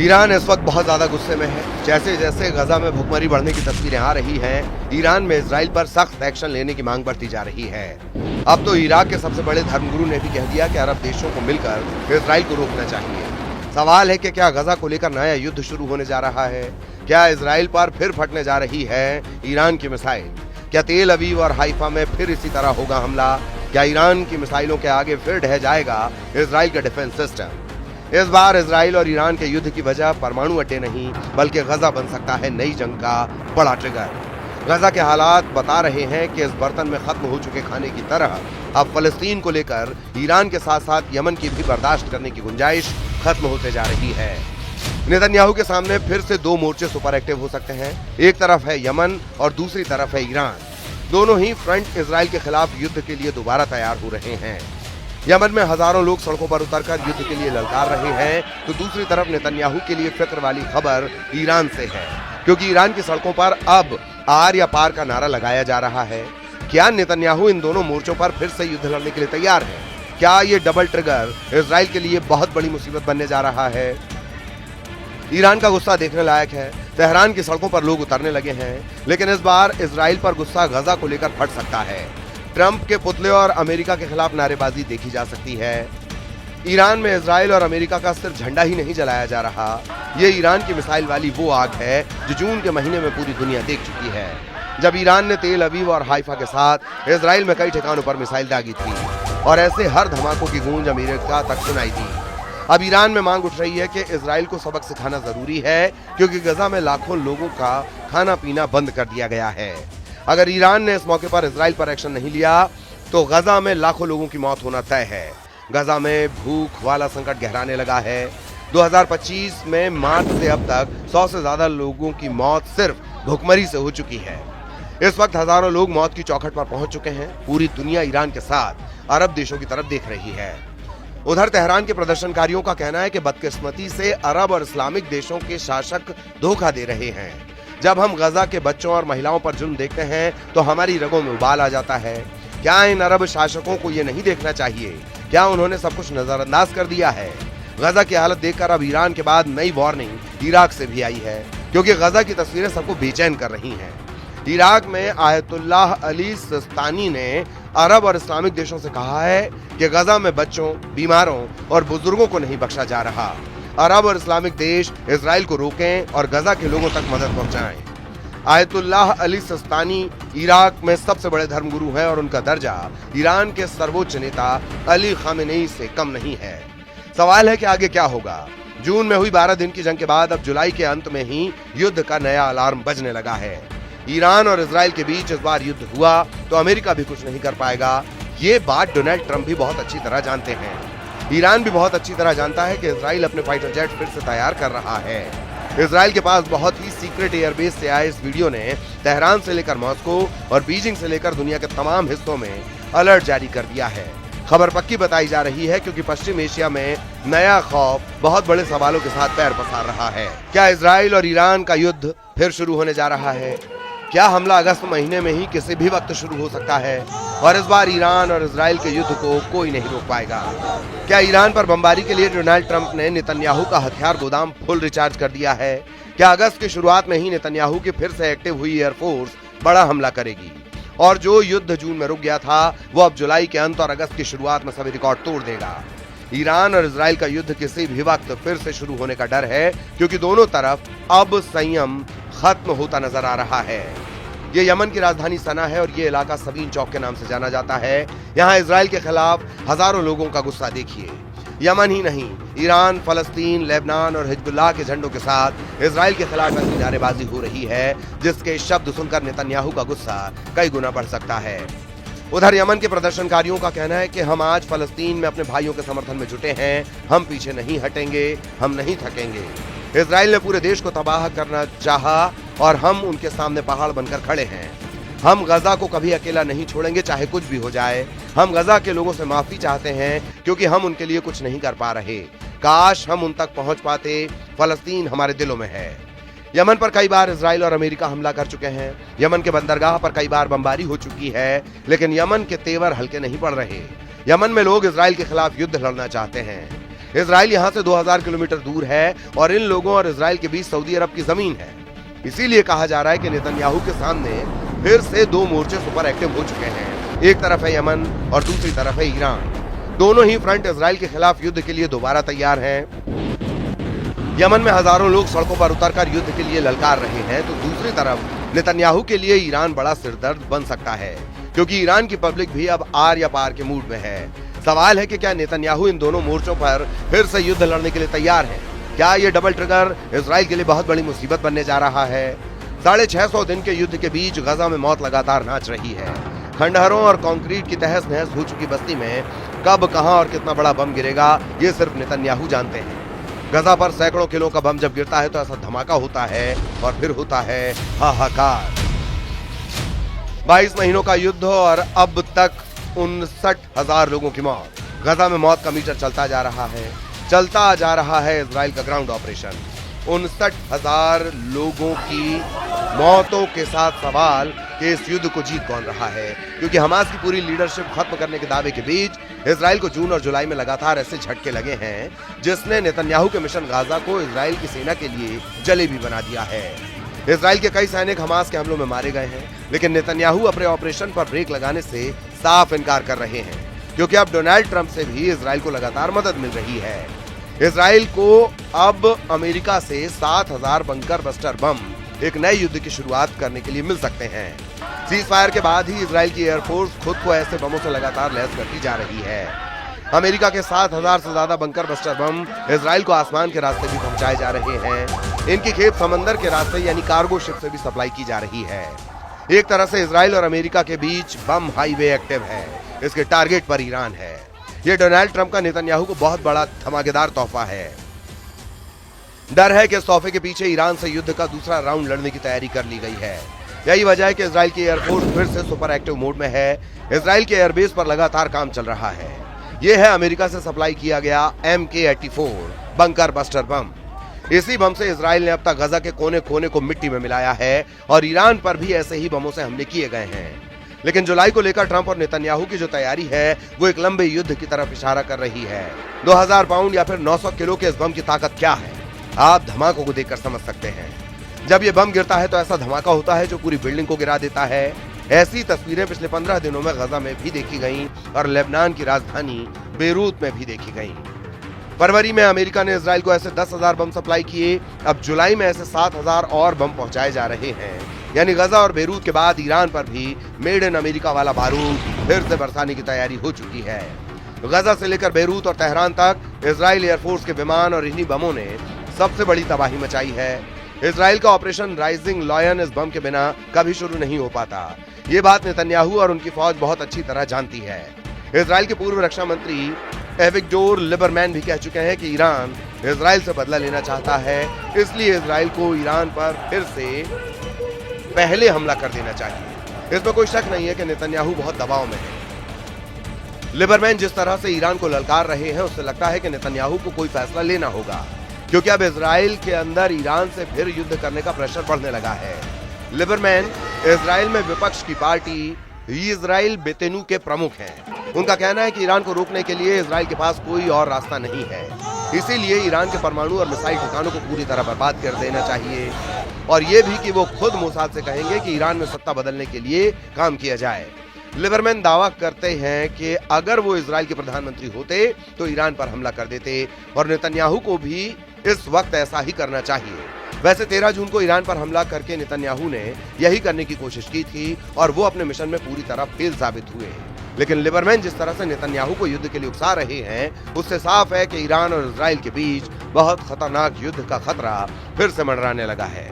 Iran इस वक्त बहुत ज्यादा गुस्से में है। जैसे जैसे गजा में भुखमरी बढ़ने की तस्वीरें आ रही हैं, ईरान में इजराइल पर सख्त एक्शन लेने की मांग बढ़ती जा रही है। अब तो इराक के सबसे बड़े धर्मगुरु ने भी कह दिया कि अरब देशों को मिलकर इजराइल को रोकना चाहिए। सवाल है कि क्या गजा को लेकर नया युद्ध शुरू होने जा रहा है? क्या इजराइल पर फिर फटने जा रही है ईरान की मिसाइल? क्या तेल अवीव और हाइफा में फिर इसी तरह होगा हमला? क्या ईरान की मिसाइलों के आगे फिर ढह जाएगा इजराइल का डिफेंस सिस्टम? इस बार इजराइल और ईरान के युद्ध की वजह परमाणु अड्डे नहीं बल्कि गजा बन सकता है नई जंग का बड़ा ट्रिगर। गजा के हालात बता रहे हैं कि इस बर्तन में खत्म हो चुके खाने की तरह अब फलस्तीन को लेकर ईरान के साथ साथ यमन की भी बर्दाश्त करने की गुंजाइश खत्म होते जा रही है। नेतन्याहू के सामने फिर से दो मोर्चे सुपर एक्टिव हो सकते हैं। एक तरफ है यमन और दूसरी तरफ है ईरान। दोनों ही फ्रंट इजराइल के खिलाफ युद्ध के लिए दोबारा तैयार हो रहे हैं। यमन में हजारों लोग सड़कों पर उतरकर युद्ध के लिए ललकार रहे हैं, तो दूसरी तरफ नेतन्याहू के लिए फिक्र वाली खबर ईरान से है, क्योंकि ईरान की सड़कों पर अब आर या पार का नारा लगाया जा रहा है। क्या नेतन्याहू इन दोनों मोर्चों पर फिर से युद्ध लड़ने के लिए तैयार है? क्या ये डबल ट्रिगर इजराइल के लिए बहुत बड़ी मुसीबत बनने जा रहा है? ईरान का गुस्सा देखने लायक है। तेहरान की सड़कों पर लोग उतरने लगे हैं, लेकिन इस बार इजराइल पर गुस्सा गजा को लेकर फट सकता है। ट्रंप के पुतले और अमेरिका के खिलाफ नारेबाजी देखी जा सकती है। ईरान में इजराइल और अमेरिका का सिर्फ झंडा ही नहीं जलाया जा रहा, ये ईरान की मिसाइल वाली वो आग है जो जून के महीने में पूरी दुनिया देख चुकी है, जब ईरान ने तेल अवीव और हाइफा के साथ इजराइल में कई ठिकानों पर मिसाइल दागी थी और ऐसे हर धमाकों की गूंज अमेरिका तक सुनाई दी। अब ईरान में मांग उठ रही है कि इजराइल को सबक सिखाना जरूरी है, क्योंकि गजा में लाखों लोगों का खाना पीना बंद कर दिया गया है। अगर ईरान ने इस मौके पर इजराइल पर एक्शन नहीं लिया तो गजा में लाखों लोगों की मौत होना तय है। गजा में भूख वाला संकट गहराने लगा है। 2025 में मार्च से अब तक 100 से ज्यादा लोगों की मौत सिर्फ भुखमरी से हो चुकी है। इस वक्त हजारों लोग मौत की चौखट पर पहुंच चुके हैं। पूरी दुनिया ईरान के साथ अरब देशों की तरफ देख रही है। उधर तेहरान के प्रदर्शनकारियों का कहना है कि बदकिस्मती से अरब और इस्लामिक देशों के शासक धोखा दे रहे हैं। जब हम गजा के बच्चों और महिलाओं पर जुल्म देखते हैं तो हमारी रगों में उबाल आ जाता है। क्या इन अरब शासकों को ये नहीं देखना चाहिए? क्या उन्होंने सब कुछ नजरअंदाज कर दिया है? गजा की हालत देखकर अब ईरान के बाद नई वार्निंग इराक से भी आई है, क्योंकि गजा की तस्वीरें सबको बेचैन कर रही हैं। इराक में आयतुल्लाह अली सिस्तानी ने अरब और इस्लामिक देशों से कहा है कि गजा में बच्चों, बीमारों और बुजुर्गों को नहीं बख्शा जा रहा। अरब और इस्लामिक देश इजराइल को रोकें और गजा के लोगों तक मदद पहुंचाएं। आयतुल्लाह अली सिस्तानी इराक में सबसे बड़े धर्मगुरु हैं और उनका दर्जा ईरान के सर्वोच्च नेता अली खामेनेई से कम नहीं है। सवाल है कि आगे क्या होगा? जून में हुई 12 दिन की जंग के बाद अब जुलाई के अंत में ही युद्ध का नया अलार्म बजने लगा है। ईरान और इजराइल के बीच इस बार युद्ध हुआ तो अमेरिका भी कुछ नहीं कर पाएगा। ये बात डोनाल्ड ट्रंप भी बहुत अच्छी तरह जानते हैं। ईरान भी बहुत अच्छी तरह जानता है कि इजराइल अपने फाइटर जेट फिर से तैयार कर रहा है। इजराइल के पास बहुत ही सीक्रेट एयरबेस से आए इस वीडियो ने तेहरान से लेकर मॉस्को और बीजिंग से लेकर दुनिया के तमाम हिस्सों में अलर्ट जारी कर दिया है। खबर पक्की बताई जा रही है, क्योंकि पश्चिम एशिया में नया खौफ बहुत बड़े सवालों के साथ पैर पसार रहा है। क्या इजराइल और ईरान का युद्ध फिर शुरू होने जा रहा है? क्या हमला अगस्त महीने में ही किसी भी वक्त शुरू हो सकता है और इस बार ईरान और इजराइल के युद्ध को कोई नहीं रोक पाएगा? क्या ईरान पर बमबारी के लिए डोनाल्ड ट्रंप ने नेतन्याहू का हथियार गोदाम फुल रिचार्ज कर दिया है? क्या अगस्त की शुरुआत में ही नेतन्याहू की फिर से एक्टिव हुई एयरफोर्स बड़ा हमला करेगी और जो युद्ध जून में रुक गया था वो अब जुलाई के अंत और अगस्त की शुरुआत में सभी रिकॉर्ड तोड़ देगा? ईरान और इजराइल का युद्ध किसी भी वक्त फिर से शुरू होने का डर है, क्योंकि दोनों तरफ अब संयम खत्म होता नजर आ रहा है। ये यमन की राजधानी सना है और ये इलाका सबीन चौक के नाम से जाना जाता है। यहाँ इजराइल के खिलाफ हजारों लोगों का गुस्सा देखिए। यमन ही नहीं, ईरान, फलस्तीन, लेबनान और हिजबुल्लाह के झंडों के साथ इजराइल के खिलाफ ऐसी नारेबाजी हो रही है जिसके शब्द सुनकर नेतन्याहू का गुस्सा कई गुना बढ़ सकता है। उधर यमन के प्रदर्शनकारियों का कहना है कि हम आज फलस्तीन में अपने भाइयों के समर्थन में जुटे हैं। हम पीछे नहीं हटेंगे, हम नहीं थकेंगे। इजराइल ने पूरे देश को तबाह करना चाहा और हम उनके सामने पहाड़ बनकर खड़े हैं। हम गजा को कभी अकेला नहीं छोड़ेंगे, चाहे कुछ भी हो जाए। हम गजा के लोगों से माफी चाहते हैं, क्योंकि हम उनके लिए कुछ नहीं कर पा रहे। काश हम उन तक पहुंच पाते। फलस्तीन हमारे दिलों में है। यमन पर कई बार इजराइल और अमेरिका हमला कर चुके हैं। यमन के बंदरगाह पर कई बार बमबारी हो चुकी है, लेकिन यमन के तेवर हल्के नहीं पड़ रहे। यमन में लोग इजराइल के खिलाफ युद्ध लड़ना चाहते हैं। इजराइल यहाँ से 2000 किलोमीटर दूर है और इन लोगों और इजराइल के बीच सऊदी अरब की जमीन है। इसीलिए कहा जा रहा है कि नेतन्याहू के सामने फिर से दो मोर्चे सुपर एक्टिव हो चुके हैं। एक तरफ है यमन और दूसरी तरफ है ईरान। दोनों ही फ्रंट इजराइल के खिलाफ युद्ध के लिए दोबारा तैयार हैं। यमन में हजारों लोग सड़कों पर उतरकर युद्ध के लिए ललकार रहे हैं, तो दूसरी तरफ नेतन्याहू के लिए ईरान बड़ा सिरदर्द बन सकता है, क्योंकि ईरान की पब्लिक भी अब आर या पार के मूड में है। सवाल है कि क्या नेतन्याहू इन दोनों मोर्चों पर फिर से युद्ध लड़ने के लिए तैयार है? क्या ये डबल ट्रिगर इजराइल के लिए बहुत बड़ी मुसीबत बनने जा रहा है? 650 दिन के युद्ध के बीच गजा में मौत लगातार नाच रही है। खंडहरों और कंक्रीट की तहस नहस हो चुकी बस्ती में कब, कहां और कितना बड़ा बम गिरेगा, ये सिर्फ नेतन्याहू जानते हैं। गजा पर सैकड़ों किलो का बम जब गिरता है तो ऐसा धमाका होता है और फिर होता है हाहाकार। 22 महीनों का युद्ध और अब तक 59,000 लोगों की मौत। गजा में मौत का मीटर चलता जा रहा है इजराइल का ग्राउंड ऑपरेशन। 59,000 लोगों की मौतों के साथ सवाल कि इस युद्ध को जीत कौन रहा है, क्योंकि हमास की पूरी लीडरशिप खत्म करने के दावे के बीच इजराइल को जून और जुलाई में लगातार ऐसे झटके लगे हैं जिसने नेतन्याहू के मिशन गाजा को इजराइल की सेना के लिए जलेबी बना दिया है। इजराइल के कई सैनिक हमास के हमलों में मारे गए हैं, लेकिन नेतन्याहू अपने ऑपरेशन पर ब्रेक लगाने से साफ इनकार कर रहे हैं, क्योंकि अब डोनाल्ड ट्रंप से भी इजराइल को लगातार मदद मिल रही है। इजराइल को अब अमेरिका से 7,000 बंकर बस्टर बम एक नए युद्ध की शुरुआत करने के लिए मिल सकते हैं। सीज फायर के बाद ही इजराइल की एयरफोर्स खुद को ऐसे बमों से लगातार लैस करती जा रही है। अमेरिका के 7,000 से ज्यादा बंकर बस्टर बम इजराइल को आसमान के रास्ते भी पहुंचाए जा रहे हैं। इनकी खेप समंदर के रास्ते यानी कार्गो शिप से भी सप्लाई की जा रही है। एक तरह से इजराइल और अमेरिका के बीच बम हाईवे एक्टिव है। इसके टारगेट पर ईरान है। ये डोनाल्ड ट्रंप का नेतन्याहू को बहुत बड़ा धमाकेदार तोहफा है। डर है कि इस तोहफे के पीछे ईरान से युद्ध का दूसरा राउंड लड़ने की तैयारी कर ली गई है। यही वजह है कि इजराइल की एयरफोर्स फिर से सुपर एक्टिव मोड में है। इजराइल के एयरबेस पर लगातार काम चल रहा है। यह है अमेरिका से सप्लाई किया गया MK-84 बंकर बस्टर बम। इसी बम से इजराइल ने अब तक गजा के कोने कोने को मिट्टी में मिलाया है और ईरान पर भी ऐसे ही बमों से हमले किए गए हैं। लेकिन जुलाई को लेकर ट्रंप और नेतन्याहू की जो तैयारी है वो एक लंबे युद्ध की तरफ इशारा कर रही है। 2000 पाउंड या फिर 900 किलो के इस बम की ताकत क्या है, आप धमाकों को देखकर समझ सकते हैं। जब ये बम गिरता है तो ऐसा धमाका होता है जो पूरी बिल्डिंग को गिरा देता है। ऐसी तस्वीरें पिछले 15 दिनों में गजा में भी देखी गईं और लेबनान की राजधानी बेरूत में भी देखी गईं। फरवरी में अमेरिका ने इजराइल को ऐसे 10,000 बम सप्लाई किए। अब जुलाई में ऐसे 7,000 और बम पहुंचाए जा रहे हैं। यानी गजा और बेरूत के बाद ईरान पर भी मेड इन अमेरिका वाला बारूद फिर से बरसाने की तैयारी हो चुकी है। गजा से लेकर बेरूत और तेहरान तक इजराइल एयरफोर्स के विमान और इन्हीं बमों ने सबसे बड़ी तबाही मचाई है। इजराइल का ऑपरेशन राइजिंग लायन इस बम के बिना कभी शुरू नहीं हो पाता। ये बात नेतन्याहू और उनकी फौज बहुत अच्छी तरह जानती है। इजराइल के पूर्व रक्षा मंत्री एविगडोर लिबरमैन भी कह चुके हैं कि ईरान इजराइल से बदला लेना चाहता है, इसलिए इजराइल को ईरान पर फिर से पहले हमला कर देना चाहिए। इसमें कोई शक नहीं है कि नेतन्याहू बहुत दबाव में है। लिबरमैन जिस तरह से ईरान को ललकार रहे हैं उससे लगता है कि नेतन्याहू को कोई फैसला लेना होगा, क्योंकि अब इजराइल के अंदर ईरान से फिर युद्ध करने का प्रेशर बढ़ने लगा है। लिबरमैन इजराइल में विपक्ष की पार्टी इजराइल बेतेनू के प्रमुख हैं। उनका कहना है कि ईरान को रोकने के लिए इजराइल के पास कोई और रास्ता नहीं है, इसीलिए ईरान के परमाणु और मिसाइल ठिकानों को पूरी तरह बर्बाद कर देना चाहिए, और ये भी कि वो खुद मोसाद से कहेंगे कि ईरान में सत्ता बदलने के लिए काम किया जाए। लिबरमैन दावा करते हैं कि अगर वो इजराइल के प्रधानमंत्री होते तो ईरान पर हमला कर देते और नेतन्याहू को भी इस वक्त ऐसा ही करना चाहिए। वैसे 13 जून को ईरान पर हमला करके नेतन्याहू ने यही करने की कोशिश की थी और वो अपने मिशन में पूरी तरह फेल साबित हुए। लेकिन लिबरमैन जिस तरह से नेतन्याहू को युद्ध के लिए उकसा रहे हैं उससे साफ है कि ईरान और इजराइल के बीच बहुत खतरनाक युद्ध का खतरा फिर से मंडराने लगा है।